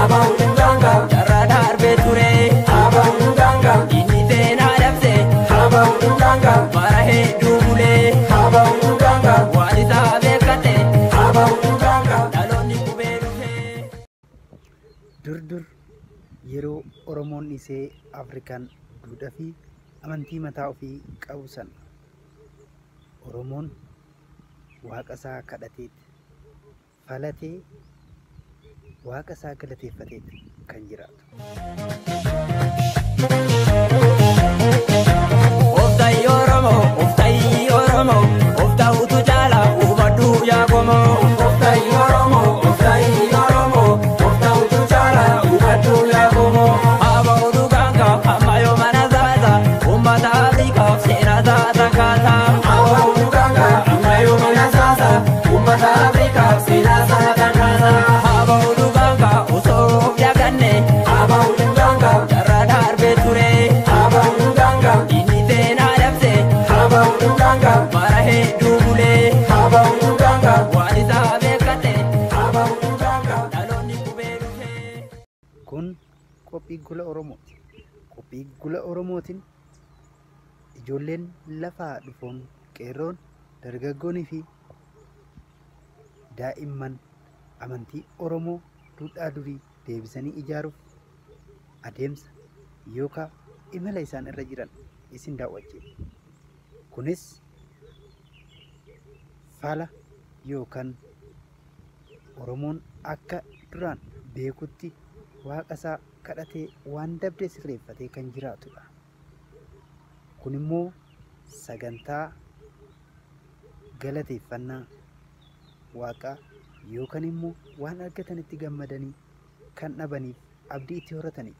Abanganga Jarada Arbeture Abanganga Initena Dapse Abanganga Marahe Dubule Abanganga Walisa Bekate Abanganga Daloni Kuberufe Dur yeroo Oromoon isee Afrikaan duudhaa fi amantii mataa ofii qabusan Oromoon waaqa isaa kadhatee falatee waaqa isaa galateeffatee kan jiraatu. Oftai Oromo, ofta utu jala, ubadu ya gomo. Oftai Oromo, ofta utu jala, ubadu ya gomo. Aba uduganga, amayo manazaza, ummata Afrika, sena zaza kata. Aba uduganga, amayo manazaza, ummata Afrika, sena zaza kata. Aba uduganga, uso yagane. Aba uduganga, jarada arbeture. Aba uduganga, initena dapse. Aba uduganga, marahe dubule. Aba uduganga, walisa bekate. Aba uduganga, daloni kuberufe. Kun qophii gula Oromooti. Qophii gula Oromootiin ijoolleen lafaa dhufoon qeerroon dargaggoonii fi daa'imman amantii Oromoo duudhaa durii deebisanii ijaaruuf adeemsa yookaan imala isaan irra jiran isin daawwachiisa. Kunis fala yookaan Oromoon akka duraan beekutti waaqa isaa kadhatee waan dabdee sirreeffatee kan jiraatudha. Kun immoo sagantaa galateeffannaa waaqaa yookaan immoo waan argatanitti gammadanii kan dhabaniif abdii itti horatanii.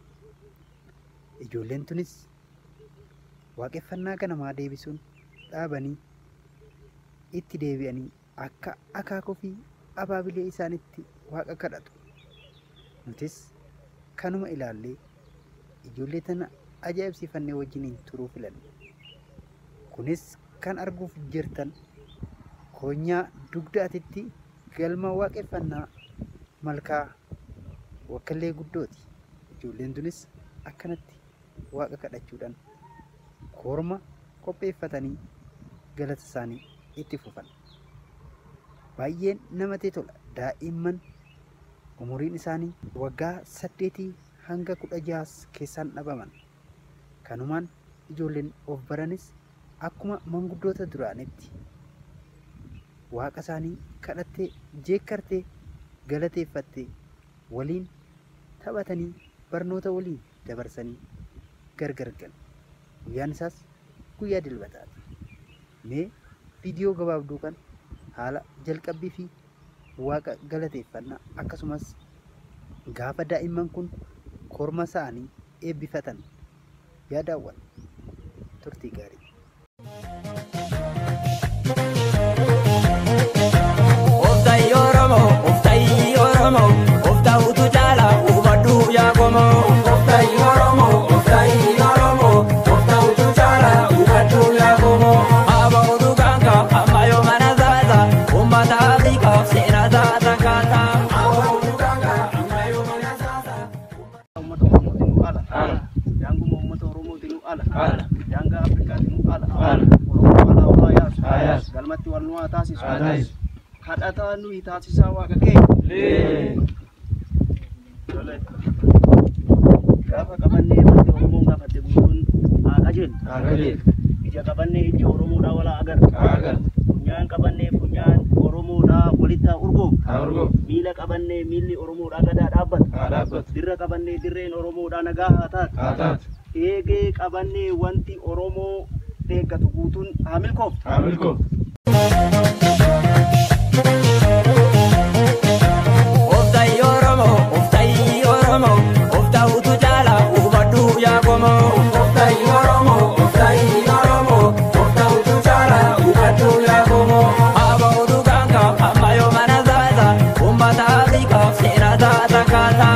Ijoolleen tunis waaqeffannaa ganamaa deebisuun dhaabanii itti deebi'anii akka akaakuu fi abaabilee isaanitti waaqa kadhatu. Nutis kanuma ilaallee ijoollee tana ajaa'ibsiifannee wajjiniin turuu filanne. Kunis kan arguuf jirtan koonyaa dugdaatitti galma waaqeffannaa malkaa Wakkallee Guddooti. Ijoolleen tunis akkanatti waaqa kadhachuudhaan korma qopheeffatanii galata isaanii itti fufan. Baay'een namatti tola. Daa'imman umuriin isaanii waggaa 8 hanga 16 keessaan dhabaman. Kanumaan ijoolleen of baranis akkuma manguddoota duraanitti waaqa isaanii kadhattee jeekkartee galateeffattee waliin taphatanii barnoota waliin dabarsanii gargar galu. Guyyaan isaas guyyaa dilbataati. Mee viidiyoo gabaabduu kan haala jalqabbii fi waaqa galateeffannaa akkasumas gaafa daa'imman kun korma isaanii eebbifatan yaa daawwan turtii gaarii. Oftai Oromo, ofta utu jala, ubadu ya gomo. Oftai Oromo, ofta utu jala, ubadu ya gomo. Aba uduganga, amayo manazaza, ummata Afrika, sena zaza kata. Aba uduganga, amayo manazaza. Ummata Oromootiin ala. Daanguma ummata Oromootiin ala. Daangaa Afrikaatiin ala. Oromoo ala yaas. Galmatti wal nu haa taasisu. Kadhataa nuyi taasisaa waaqa keenya. Gaafa qabannee wanti Oromoon gaafatte guutuun haa qajeeltu. Ija qabannee ija Oromoodhaa walaa agarra. Funyaan qabannee funyaan Oromoodhaa walitti haa urgoofu. Miila qabannee miilli Oromoodhaa gadaa dhaabbatu. Dirra qabannee dirreen Oromoodhaa nagaa haa taatu. Eegee qabannee wanti Oromoo eeggatu guutuun haa milkooftu. Oftai Oromo, ofta utu jala, ubadu ya gomo. Oftai Oromo, ofta utu jala, ubadu ya gomo. Aba uduganga, amayo manazaza, ummata Afrika, sena zaza kata.